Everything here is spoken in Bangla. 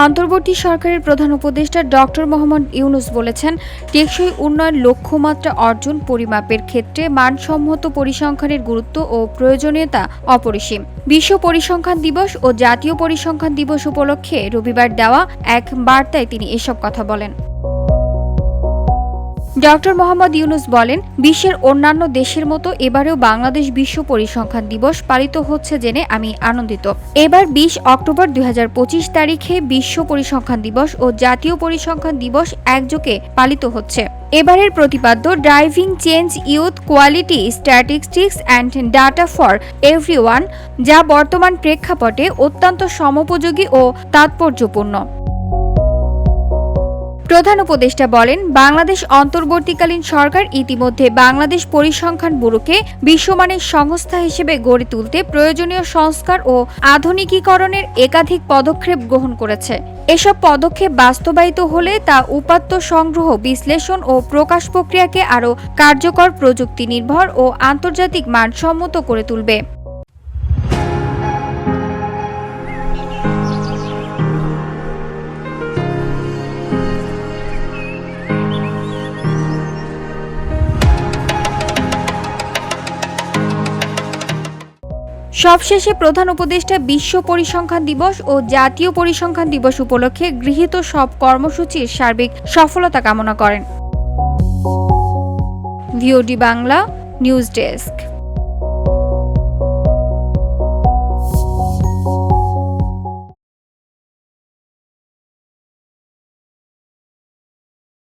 অন্তর্বর্তী সরকারের প্রধান উপদেষ্টা ডক্টর মোহাম্মদ ইউনূস বলেছেন, টেকসই উন্নয়ন লক্ষ্যমাত্রা অর্জন পরিমাপের ক্ষেত্রে মানসম্মত পরিসংখ্যানের গুরুত্ব ও প্রয়োজনীয়তা অপরিসীম। বিশ্ব পরিসংখ্যান দিবস ও জাতীয় পরিসংখ্যান দিবস উপলক্ষে রবিবার দেওয়া এক বার্তায় তিনি এসব কথা বলেন। ডক্টর মোহাম্মদ ইউনূস বলেন, বিশ্বের অন্যান্য দেশের মতো এবারেও বাংলাদেশ বিশ্ব পরিসংখ্যান দিবস পালিত হচ্ছে জেনে আমি আনন্দিত। এবার ২০ অক্টোবর ২০২৫ তারিখে বিশ্ব পরিসংখ্যান দিবস ও জাতীয় পরিসংখ্যান দিবস একযোগে পালিত হচ্ছে। এবারের প্রতিপাদ্য driving change youth quality statistics and data for everyone, যা বর্তমান প্রেক্ষাপটে অত্যন্ত সমোপযোগী ও তাৎপর্যপূর্ণ। প্রধান উপদেষ্টা বলেন, বাংলাদেশ অন্তর্বর্তীকালীন সরকার ইতিমধ্যে বাংলাদেশ পরিসংখ্যান ব্যুরোকে বিশ্বমানের সংস্থা হিসেবে গড়ে তুলতে প্রয়োজনীয় সংস্কার ও আধুনিকীকরণের একাধিক পদক্ষেপ গ্রহণ করেছে। এসব পদক্ষেপ বাস্তবায়িত হলে তা উপাত্ত সংগ্রহ, বিশ্লেষণ ও প্রকাশ প্রক্রিয়াকে আরও কার্যকর, প্রযুক্তি নির্ভর ও আন্তর্জাতিক মানসম্মত করে তুলবে। সবশেষে প্রধান উপদেষ্টা বিশ্ব পরিসংখ্যান দিবস ও জাতীয় পরিসংখ্যান দিবস উপলক্ষে গৃহীত সব কর্মসূচির সার্বিক সফলতা কামনা করেন। VOD Bangla news desk.